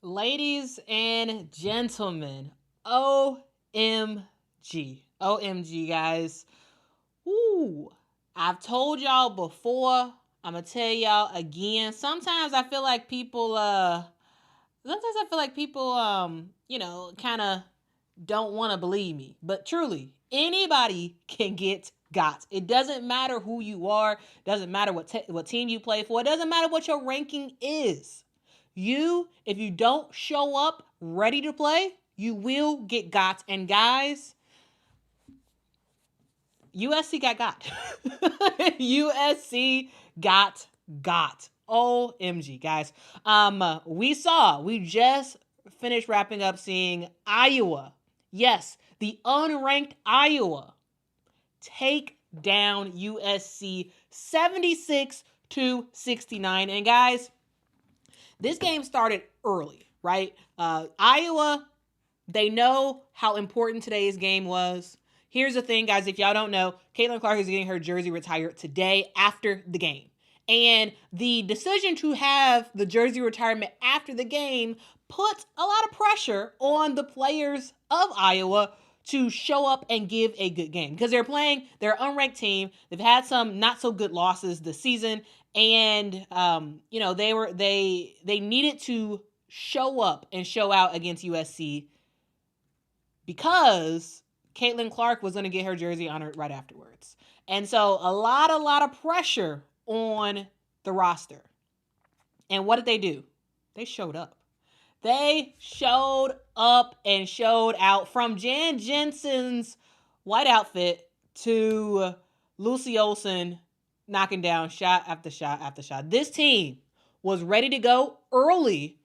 Ladies and gentlemen, OMG. OMG, guys. Woo. I've told y'all before. I'm going to tell y'all again. Sometimes I feel like people, kind of don't want to believe me. But truly, anybody can get got. It doesn't matter who you are. It doesn't matter what team you play for. It doesn't matter what your ranking is. If you don't show up ready to play, you will get got. And guys, USC got. USC got. OMG, guys. We just finished wrapping up seeing Iowa. Yes, the unranked Iowa take down USC 76-69. And guys, this game started early, right? Iowa, they know how important today's game was. Here's the thing, guys. If y'all don't know, Caitin Clark is getting her jersey retired today after the game. And the decision to have the jersey retirement after the game put a lot of pressure on the players of Iowa to show up and give a good game. Because they're an unranked team. They've had some not so good losses this season. And they needed to show up and show out against USC because Caitin Clark was going to get her jersey honored right afterwards. And so a lot of pressure on the roster. And what did they do? They showed up. They showed up and showed out, from Jan Jensen's white outfit to Lucy Olsen knocking down shot after shot after shot. This team was ready to go early,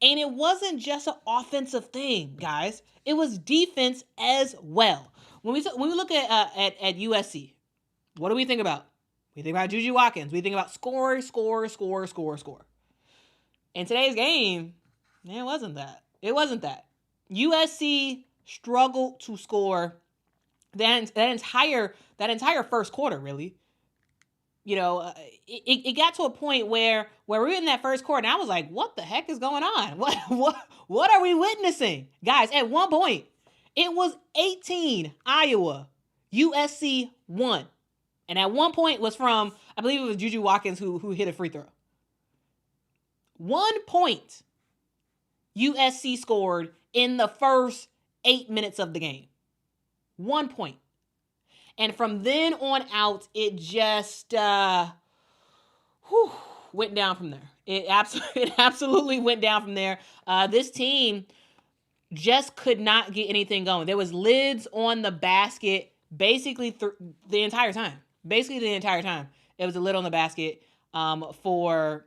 and it wasn't just an offensive thing, guys. It was defense as well. When we look at USC, what do we think about? We think about Juju Watkins. We think about score. In today's game, it wasn't that. USC struggled to score that entire first quarter, really. It got to a point where we were in that first quarter, and I was like, what the heck is going on? What are we witnessing? Guys, at one point, it was 18 Iowa, USC 1. And at one point was from, I believe it was Juju Watkins who hit a free throw. 1 point USC scored in the first 8 minutes of the game. 1 point. And from then on out, it just went down from there. It absolutely went down from there. This team just could not get anything going. There was lids on the basket basically the entire time. It was a lid on the basket for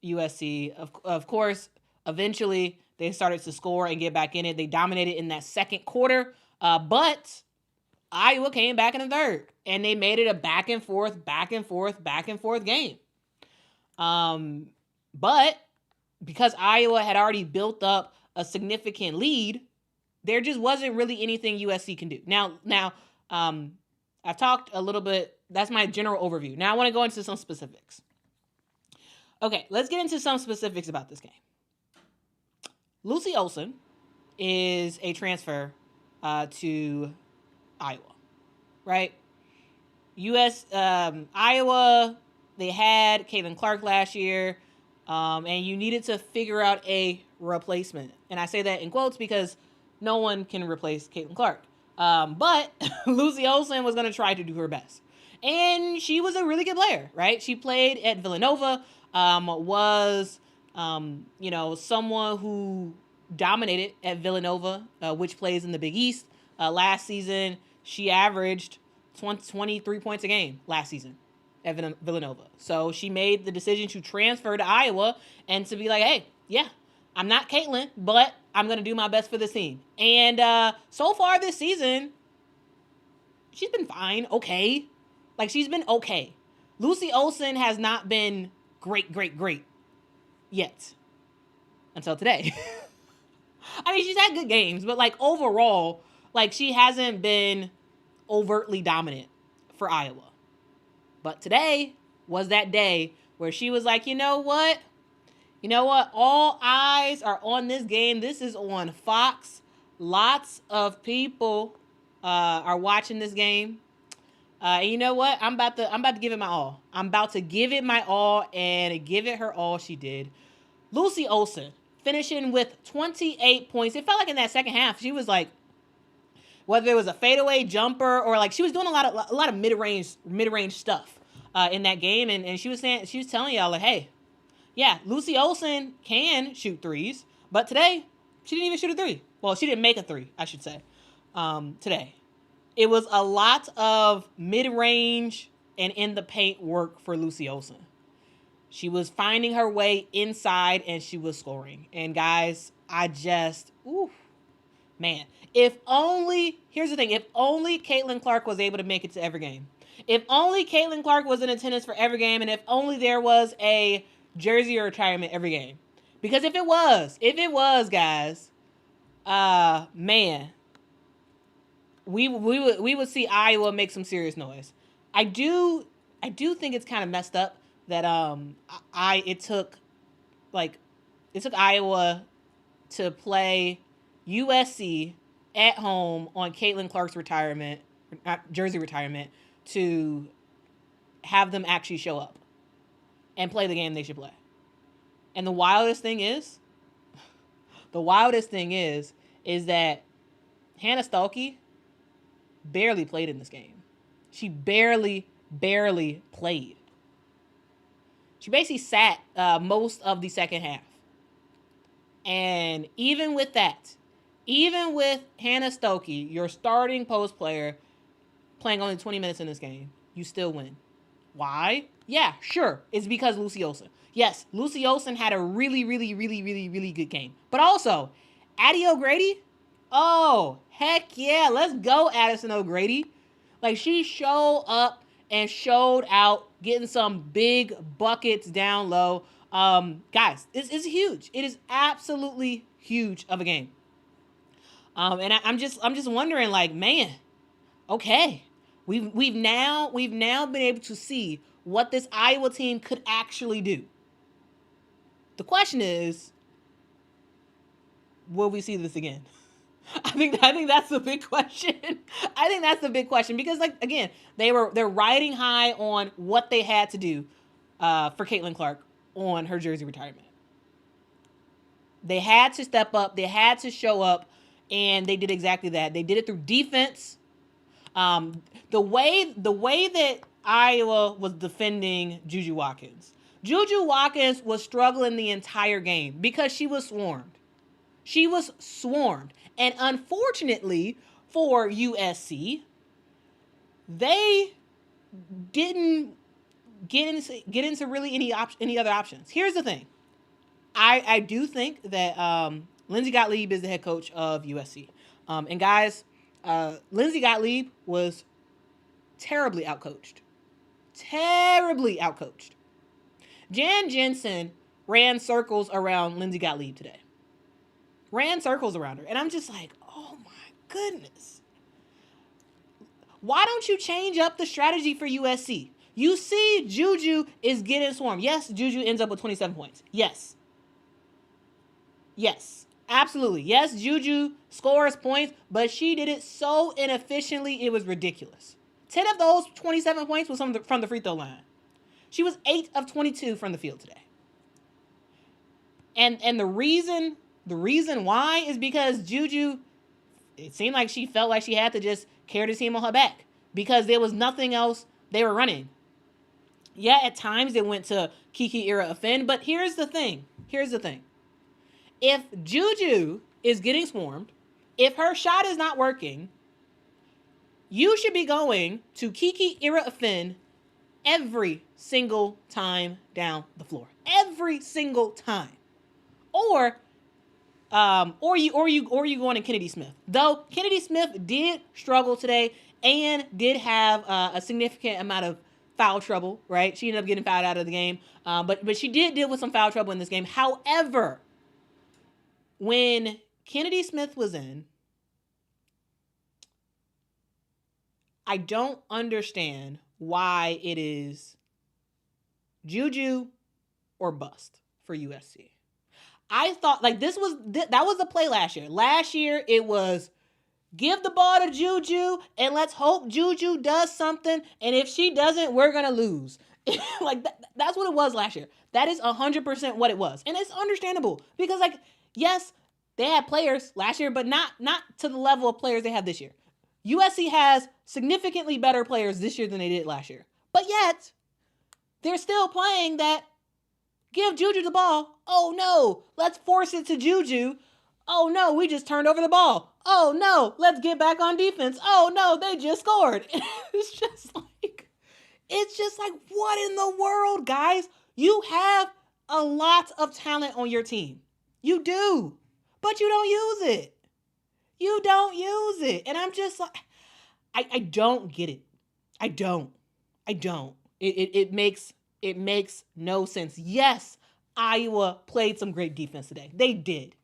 USC. Of course, eventually they started to score and get back in it. They dominated in that second quarter, but Iowa came back in the third, and they made it a back and forth game. But because Iowa had already built up a significant lead, there just wasn't really anything USC can do. Now, I've talked a little bit. That's my general overview. Now I want to go into some specifics. Okay, let's get into some specifics about this game. Lucy Olsen is a transfer to Iowa, right? Iowa, they had Caitin Clark last year, and you needed to figure out a replacement. And I say that in quotes because no one can replace Caitin Clark. But Lucy Olsen was going to try to do her best. And she was a really good player, right? She played at Villanova, was someone who dominated at Villanova, which plays in the Big East. Last season, she averaged 23 points a game last season at Villanova. So she made the decision to transfer to Iowa and to be like, hey, yeah, I'm not Caitlin, but I'm going to do my best for this team. And so far this season, she's been fine, okay. She's been okay. Lucy Olsen has not been great yet until today. I mean, she's had good games, but overall, she hasn't been overtly dominant for Iowa. But today was that day where she was like, you know what? You know what? All eyes are on this game. This is on Fox. Lots of people are watching this game. And you know what? I'm about to give it my all. I'm about to give it my all and give it her all she did. Lucy Olsen finishing with 28 points. It felt like in that second half she was like, whether it was a fadeaway jumper or like she was doing a lot of mid-range stuff in that game, and she was telling y'all like, hey, yeah, Lucy Olsen can shoot threes, but today she didn't even shoot a three. Well, she didn't make a three, I should say. Today, it was a lot of mid-range and in the paint work for Lucy Olsen. She was finding her way inside and she was scoring. And guys, man, here's the thing, if only Caitlin Clark was able to make it to every game. If only Caitlin Clark was in attendance for every game, and if only there was a jersey retirement every game. Because if it was, guys, man, we would see Iowa make some serious noise. I do think it's kind of messed up that it took Iowa to play USC at home on Caitlin Clark's jersey retirement to have them actually show up and play the game they should play. And the wildest thing is that Hannah Stuelke barely played in this game. She barely played. She basically sat most of the second half. And even with Hannah Stuelke, your starting post player, playing only 20 minutes in this game, you still win. Why? Yeah, sure. It's because Lucy Olsen. Yes, Lucy Olsen had a really good game. But also, Addie O'Grady? Oh, heck yeah. Let's go, Addison O'Grady. Like, she showed up and showed out, getting some big buckets down low. Guys, it's huge. It is absolutely huge of a game. And I'm just wondering, like, man, okay, we've now been able to see what this Iowa team could actually do. The question is, will we see this again? I think that's the big question. I think that's the big question because, like, again, they're riding high on what they had to do for Caitlin Clark on her jersey retirement. They had to step up. They had to show up, and they did exactly that. They did it through defense. The way that Iowa was defending Juju Watkins. Juju Watkins was struggling the entire game because she was swarmed. She was swarmed. And unfortunately for USC, they didn't get into really any other options. Here's the thing. I do think that Lindsey Gottlieb is the head coach of USC. And guys, Lindsey Gottlieb was terribly outcoached. Jan Jensen ran circles around Lindsey Gottlieb today. Ran circles around her. And I'm just like, oh my goodness. Why don't you change up the strategy for USC? You see Juju is getting swarmed. Yes, Juju ends up with 27 points. Yes. Absolutely. Yes, Juju scores points, but she did it so inefficiently, it was ridiculous. 10 of those 27 points was from the free throw line. She was 8 of 22 from the field today. And the reason why is because Juju, it seemed like she felt like she had to just carry the team on her back because there was nothing else they were running. Yeah, at times it went to Kiki Iriafen, but here's the thing. If Juju is getting swarmed, if her shot is not working, you should be going to Kiki Iriafen every single time down the floor. Every single time. Or you going to Kennedy Smith. Though Kennedy Smith did struggle today and did have a significant amount of foul trouble, right? She ended up getting fouled out of the game. But she did deal with some foul trouble in this game. However, when Kennedy Smith was in, I don't understand why it is Juju or bust for USC. I thought like that was the play last year. Last year it was give the ball to Juju and let's hope Juju does something. And if she doesn't, we're gonna lose. Like that's what it was last year. That is 100% what it was, and it's understandable because like yes, they had players last year, but not to the level of players they have this year. USC has significantly better players this year than they did last year, but yet they're still playing that. Give Juju the ball. Oh no, let's force it to Juju. Oh no, we just turned over the ball. Oh no, let's get back on defense. Oh no, they just scored. It's just like, what in the world, guys? You have a lot of talent on your team. You do, but you don't use it. You don't use it. And I'm just like, I don't get it. I don't. It makes no sense. Yes, Iowa played some great defense today. They did.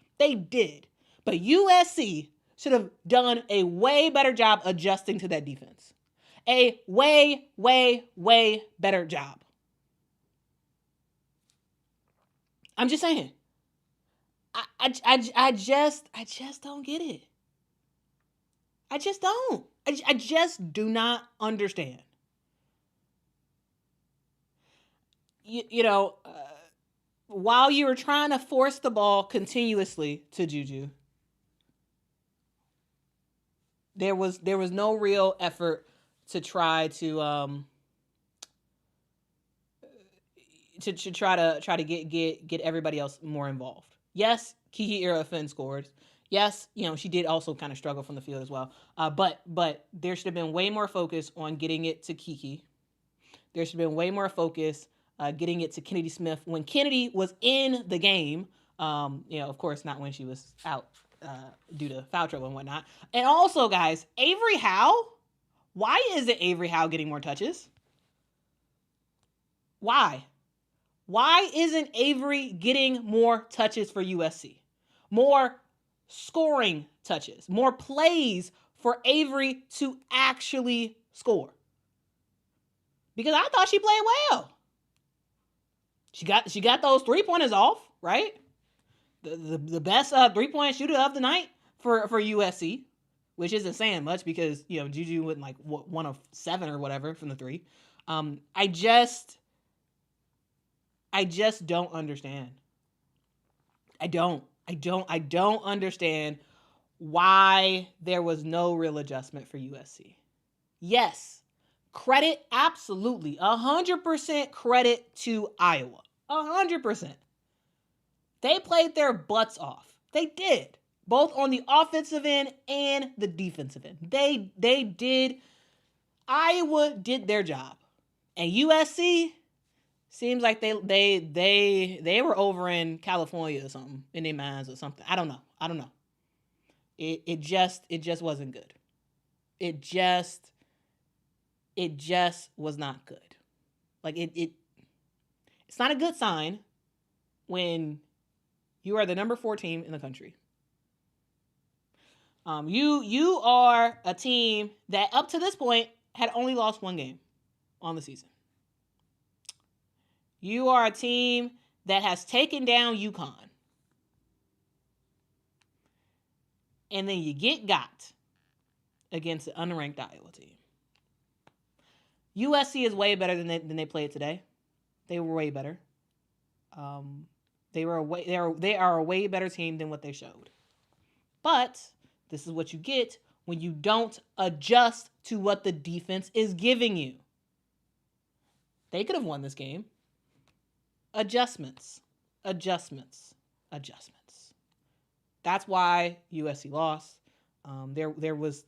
But USC should have done a way better job adjusting to that defense. A way, way, way better job. I'm just saying. I just don't get it. I just don't. I just do not understand. While you were trying to force the ball continuously to Juju, there was no real effort to try to try to get everybody else more involved. Yes, Kiki Iriafen scored. Yes, she did also kind of struggle from the field as well. But there should have been way more focus on getting it to Kiki. There should have been way more focus getting it to Kennedy Smith when Kennedy was in the game. Of course, not when she was out due to foul trouble and whatnot. And also, guys, Avery Howe. Why isn't Avery Howe getting more touches? Why? Why isn't Avery getting more touches for USC? More scoring touches, more plays for Avery to actually score. Because I thought she played well. She got those 3-pointers off, right? The best 3-point shooter of the night for USC, which isn't saying much because Juju went like 1 of 7 or whatever from the 3. I just don't understand. I don't understand why there was no real adjustment for USC. Yes, credit, absolutely, 100% credit to Iowa. 100%. They played their butts off. They did, both on the offensive end and the defensive end. They did. Iowa did their job, and USC seems like they were over in California or something in their minds or something. I don't know. It just wasn't good. It just was not good. Like it's not a good sign when you are the number 4 team in the country. You are a team that up to this point had only lost 1 game on the season. You are a team that has taken down UConn. And then you got against an unranked Iowa team. USC is way better than they played today. They were way better. They are a way better team than what they showed. But this is what you get when you don't adjust to what the defense is giving you. They could have won this game. Adjustments. That's why USC lost. There was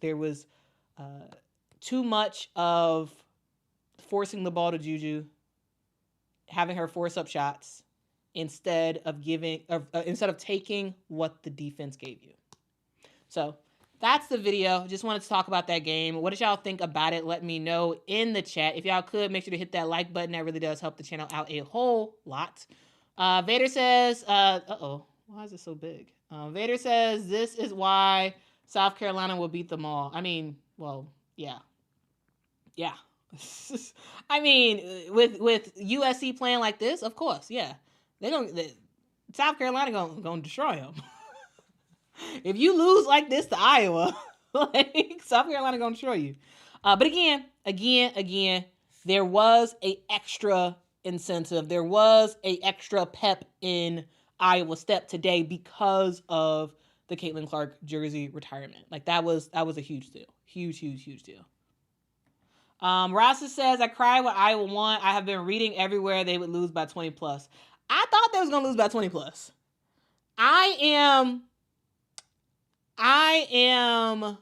too much of forcing the ball to Juju, having her force up shots instead of taking what the defense gave you. So that's the video. Just wanted to talk about that game. What did y'all think about it? Let me know in the chat. If y'all could, make sure to hit that like button. That really does help the channel out a whole lot. Vader says, why is it so big? Vader says, this is why South Carolina will beat them all. I mean, well, yeah. Yeah. I mean, with USC playing like this, of course, yeah. South Carolina gonna destroy them. If you lose like this to Iowa, like South Carolina gonna destroy you. But again, there was a extra incentive. There was a extra pep in Iowa step today because of the Caitlin Clark jersey retirement. Like that was a huge deal. Huge deal. Rasa says, I cried when Iowa won. I have been reading everywhere they would lose by 20 plus. I thought they was going to lose by 20 plus. I am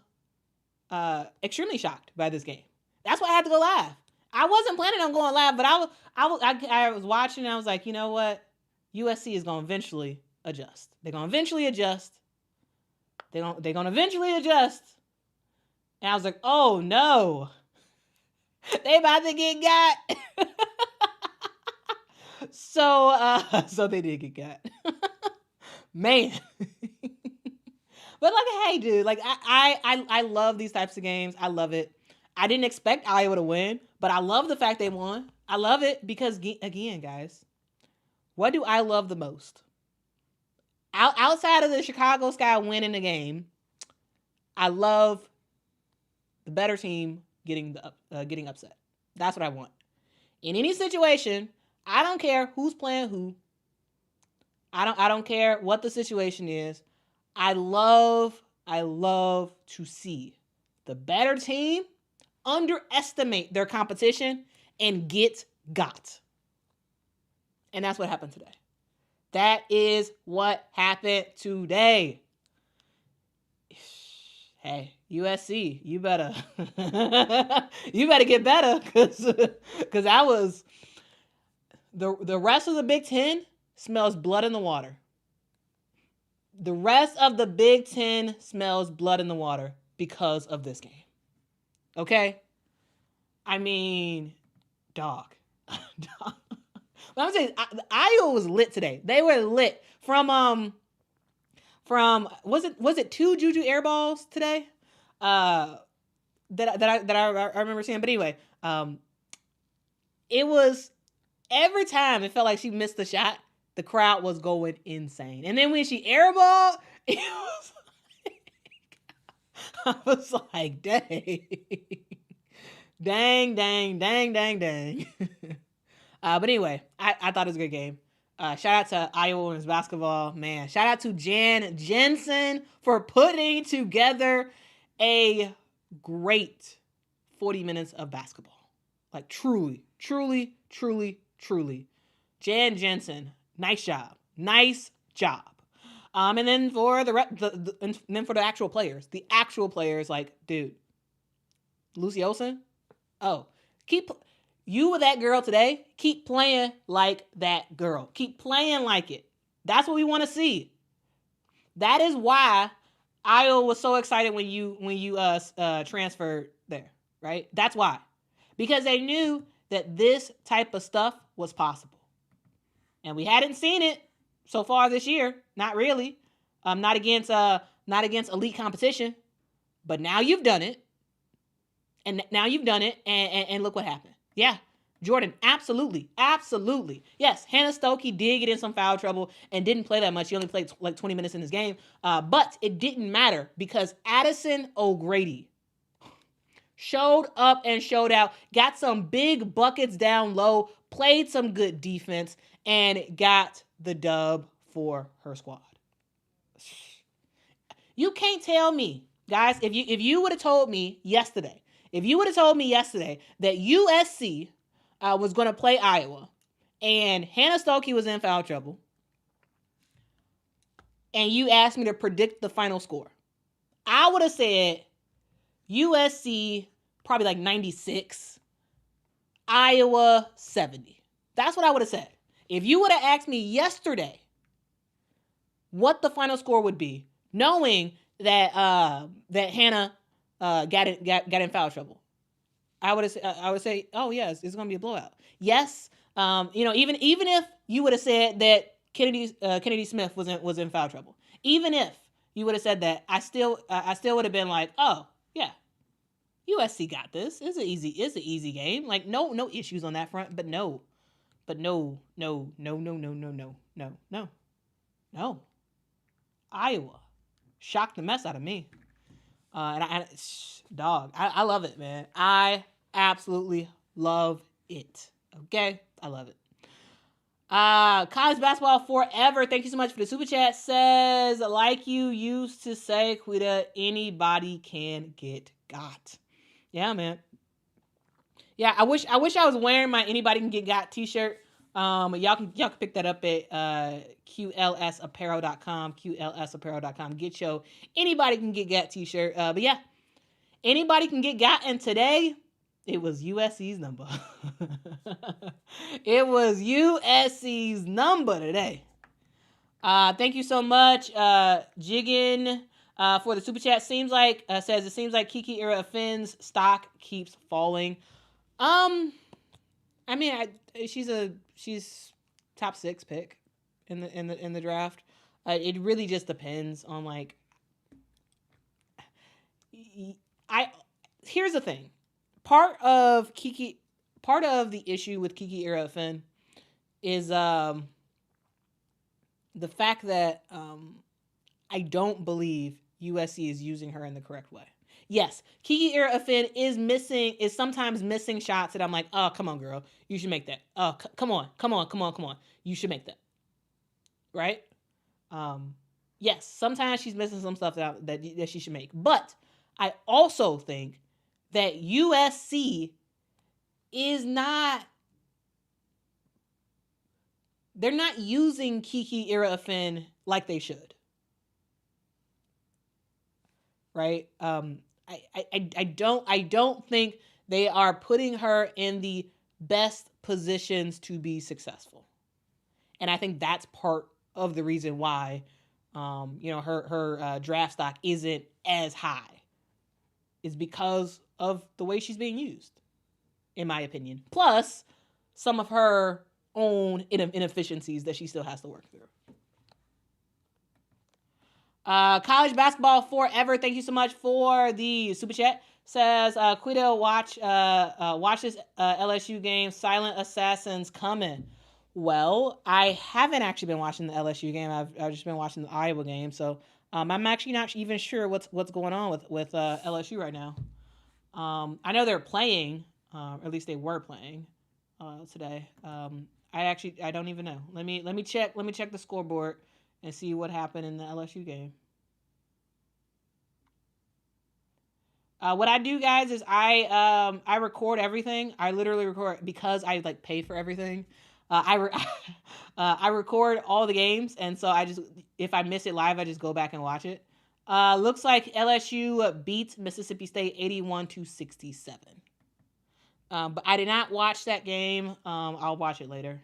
extremely shocked by this game. That's why I had to go live. I wasn't planning on going live, but I was watching and I was like, you know what? USC is going to eventually adjust. They're going to eventually adjust. They're going to eventually adjust. And I was like, oh no. They about to get got. So they did get got. Man. But like, hey, dude, like I love these types of games. I love it. I didn't expect Iowa to win, but I love the fact they won. I love it because, again, guys, what do I love the most? Outside of the Chicago Sky winning the game, I love the better team getting upset. That's what I want. In any situation, I don't care who's playing who. I don't care what the situation is. I love to see the better team underestimate their competition and get got. And that's what happened today. That is what happened today. Hey, USC, you better get better because I was the rest of the Big Ten smells blood in the water. The rest of the Big Ten smells blood in the water because of this game. Okay? I mean, dog. But I'm saying Iowa was lit today. They were lit from was it 2 Juju air balls today? That I remember seeing. But anyway, it was every time it felt like she missed the shot, the crowd was going insane. And then when she airballed, it was like, I was like, dang. But anyway, I thought it was a good game. Shout out to Iowa women's basketball. Man, shout out to Jan Jensen for putting together a great 40 minutes of basketball. Like truly. Jan Jensen, nice job. And then for the actual players, like, dude, Lucy Olsen, you were that girl today. Keep playing like that girl. Keep playing like it. That's what we want to see. That is why Iowa was so excited when you transferred there, right? That's why. Because they knew that this type of stuff was possible. And we hadn't seen it so far this year. Not really. Not against elite competition. But now you've done it. And look what happened. Yeah, Jordan, absolutely. Yes, Hannah Stokey did get in some foul trouble and didn't play that much. She only played like 20 minutes in this game. But it didn't matter because Addison O'Grady showed up and showed out, got some big buckets down low, played some good defense, and got the dub for her squad. You can't tell me, guys, if you would have told me yesterday, that USC was going to play Iowa and Hannah Stokey was in foul trouble, and you asked me to predict the final score, I would have said USC probably like 96, Iowa 70. That's what I would have said. If you would have asked me yesterday what the final score would be, knowing that Hannah got in foul trouble, I would say, oh yes, it's going to be a blowout. Yes, even if you would have said that Kennedy Smith was in foul trouble, even if you would have said that, I still would have been like, oh yeah, USC got this. It's an easy game. Like no issues on that front. But no. No. Iowa. Shocked the mess out of me. Dog, I love it, man. I absolutely love it. Okay? I love it. College basketball forever. Thank you so much for the super chat. Says, like you used to say, Quita, anybody can get got. Yeah, man. Yeah, I wish I was wearing my anybody can get got t-shirt. Y'all can pick that up at qlsapparel.com, qlsapparel.com. Get your anybody can get got t-shirt. But yeah, anybody can get got, and today it was USC's number. It was USC's number today. Thank you so much, Jiggin, for the super chat. Says it seems like Kiki Iriafen's stock keeps falling. I mean, she's top 6 pick in the draft. It really just depends on like. Here's the thing. Part of the issue with Kiki Iriafen is the fact that I don't believe USC is using her in the correct way. Yes, Kiki Iriafen is sometimes missing shots that I'm like, oh, come on, girl, you should make that. Oh, come on, you should make that. Right? Yes, sometimes she's missing some stuff that she should make, but I also think that USC is not. They're not using Kiki Iriafen like they should. Right? I don't think they are putting her in the best positions to be successful. And I think that's part of the reason why her draft stock isn't as high. Is because of the way she's being used, in my opinion. Plus some of her own inefficiencies that she still has to work through. College basketball forever. Thank you so much for the super chat. Says, Quita, watch this LSU game. Silent Assassins coming. Well, I haven't actually been watching the LSU game. I've just been watching the Iowa game. So I'm actually not even sure what's going on with LSU right now. I know they're playing, or at least they were playing today. I don't even know. Let me check the scoreboard and see what happened in the LSU game. What I do, guys, is I record everything. I literally record because I like pay for everything. I record all the games, and so if I miss it live, I just go back and watch it. Looks like LSU beat Mississippi State 81-67. But I did not watch that game. I'll watch it later.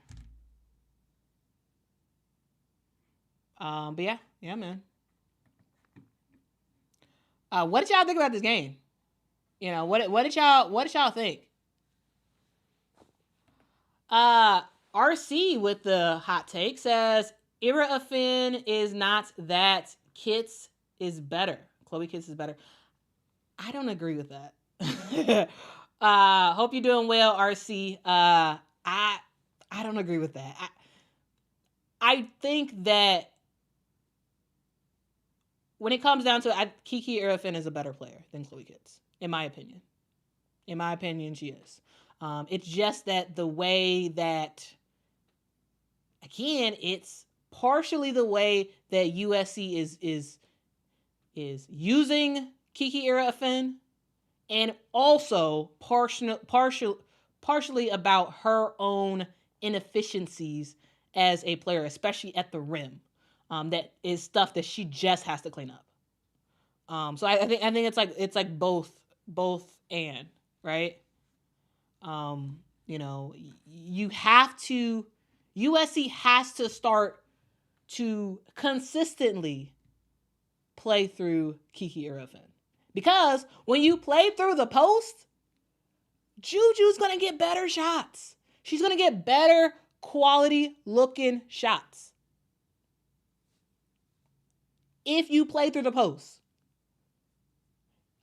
But yeah, man. What did y'all think about this game? What did y'all think? RC with the hot take says Iriafen is not that. Kitts is better. Chloe Kitts is better. I don't agree with that. Hope you're doing well, RC. I don't agree with that. I think that when it comes down to it, Kiki Iriafen is a better player than Chloe Kitts, in my opinion. In my opinion, she is. It's just that the way that, again, it's partially the way that USC is using Kiki Iriafen, and also partially about her own inefficiencies as a player, especially at the rim. That is stuff that she just has to clean up. So I think it's like both and, right? USC has to start to consistently play through Kiki Iriafen. Because when you play through the post, Juju's going to get better shots. She's going to get better quality looking shots. If you play through the post.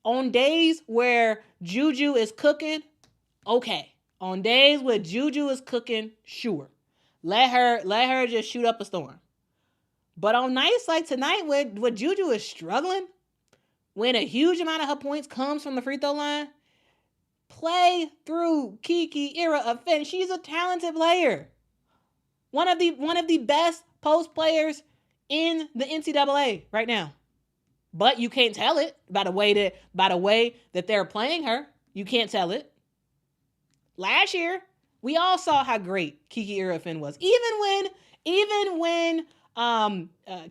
On days where Juju is cooking, okay. On days where Juju is cooking, sure. Let her just shoot up a storm. But on nights like tonight, when Juju is struggling, when a huge amount of her points comes from the free throw line, play through Kiki Iriafen. She's a talented player. One of the best post players in the NCAA right now. But you can't tell it by the way that they're playing her. You can't tell it. Last year, we all saw how great Kiki Iriafen was. Even when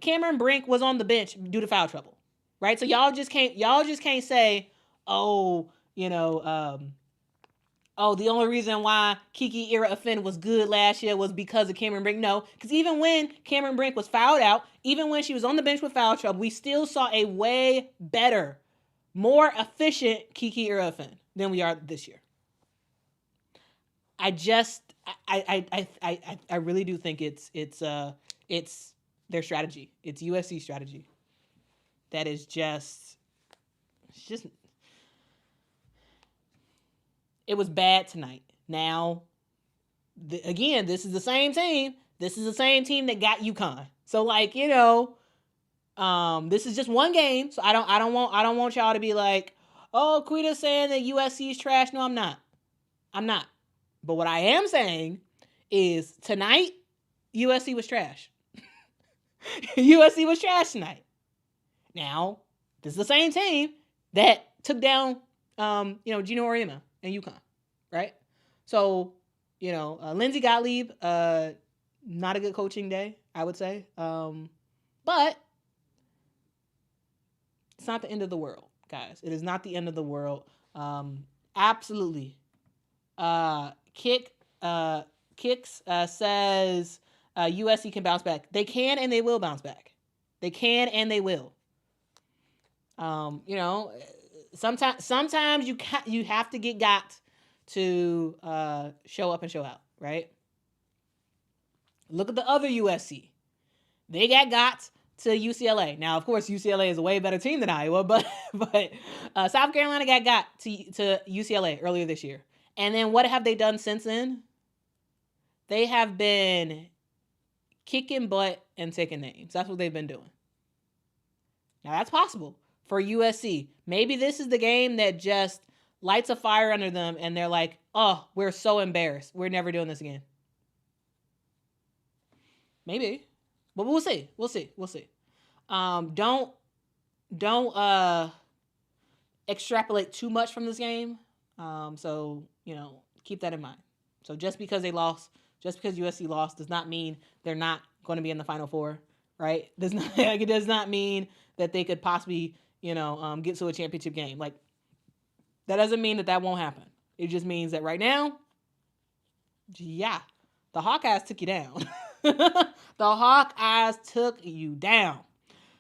Cameron Brink was on the bench due to foul trouble. Right? So y'all just can't say, oh, the only reason why Kiki Iriafen was good last year was because of Cameron Brink. No, because even when Cameron Brink was fouled out, even when she was on the bench with foul trouble, we still saw a way better, more efficient Kiki Iriafen than we are this year. I really do think it's their strategy. It's USC strategy. That is it was bad tonight. Now, again, this is the same team. This is the same team that got UConn. So, this is just one game. So I don't want y'all to be like, oh, Quita's saying that USC is trash. No, I'm not. But what I am saying is tonight, USC was trash. USC was trash tonight. Now, this is the same team that took down, Gino Auriemma and UConn, right? So, Lindsey Gottlieb, not a good coaching day, I would say. But it's not the end of the world, guys. It is not the end of the world. Absolutely. Kicks says USC can bounce back. They can and they will bounce back. They can and they will. Sometimes you have to get got to show up and show out, right? Look at the other USC. They got to UCLA. Now, of course, UCLA is a way better team than Iowa, but South Carolina got to UCLA earlier this year. And then what have they done since then? They have been kicking butt and taking names. That's what they've been doing. Now, that's possible for USC. Maybe this is the game that just lights a fire under them and they're like, oh, we're so embarrassed. We're never doing this again. Maybe. But we'll see. Don't extrapolate too much from this game. So, keep that in mind. So just because they lost, just because USC lost does not mean they're not going to be in the Final Four, right? It does not mean that they could possibly, get to a championship game. Like, that doesn't mean that won't happen. It just means that right now, yeah, the Hawkeyes took you down. The Hawkeyes took you down.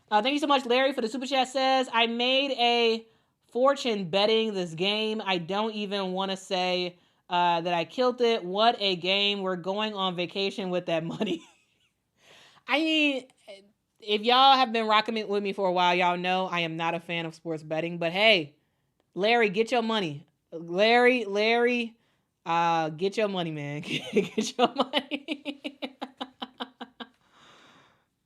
Thank you so much, Larry, for the super chat. Says, I made a fortune betting this game. I don't even want to say that I killed it. What a game. We're going on vacation with that money. I mean, if y'all have been rocking with me for a while, y'all know I am not a fan of sports betting. But hey, Larry, get your money. Larry, get your money, man. Get your money.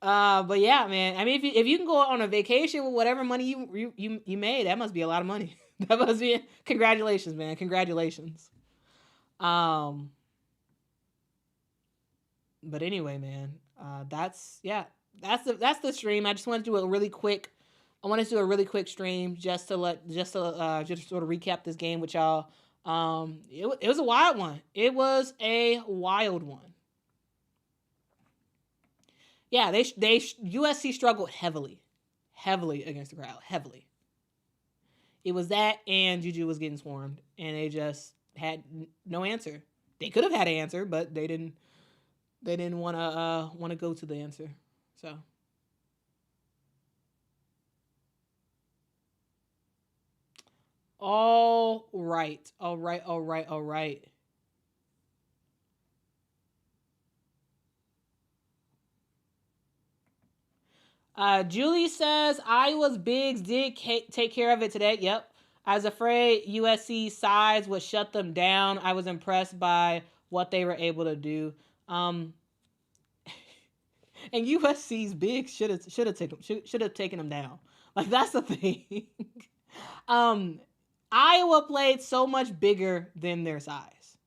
But yeah, man. I mean, if you can go on a vacation with whatever money you made, that must be a lot of money. That must be congratulations, man. Congratulations. But anyway, man. That's the stream. I just wanted to do a really quick stream just to sort of recap this game with y'all. It was a wild one. It was a wild one. Yeah, USC struggled heavily against the crowd, heavily. It was that, and Juju was getting swarmed, and they just had no answer. They could have had an answer, but they didn't want to go to the answer. So. All right. Julie says, Iowa's bigs did take care of it today. Yep. I was afraid USC's size would shut them down. I was impressed by what they were able to do. And USC's big should have taken them down. Like, that's the thing. Iowa played so much bigger than their size.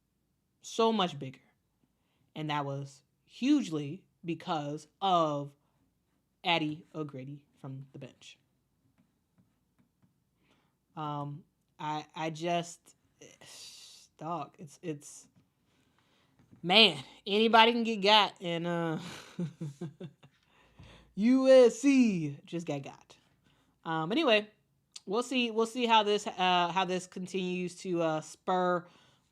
So much bigger. And that was hugely because of Addie O'Grady from the bench. I just, dog, it's man, anybody can get got, and USC just got. Anyway, we'll see how this continues to spur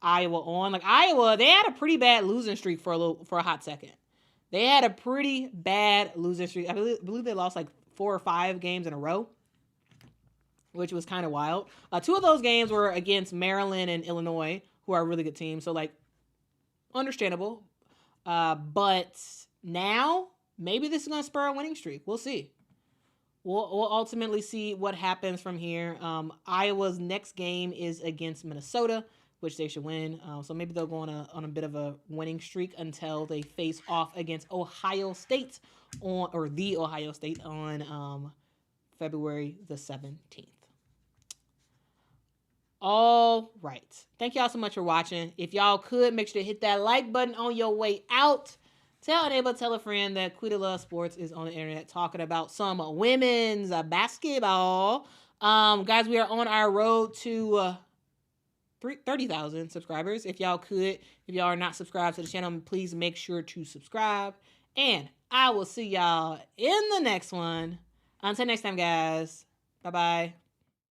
Iowa on. Like, Iowa, they had a pretty bad losing streak for a hot second. They had a pretty bad losing streak. I believe they lost like 4 or 5 games in a row, which was kind of wild. 2 of those games were against Maryland and Illinois, who are really good teams. So, like, understandable. But now, maybe this is going to spur a winning streak. We'll see. We'll ultimately see what happens from here. Iowa's next game is against Minnesota, which they should win. So maybe they'll go on a bit of a winning streak until they face off against Ohio State on February the 17th. All right. Thank y'all so much for watching. If y'all could, make sure to hit that like button on your way out. Tell a neighbor, tell a friend that Quita Loves Sports is on the internet talking about some women's basketball. Guys, we are on our road to 30,000 subscribers. If y'all are not subscribed to the channel, please make sure to subscribe. And I will see y'all in the next one. Until next time, guys. Bye-bye.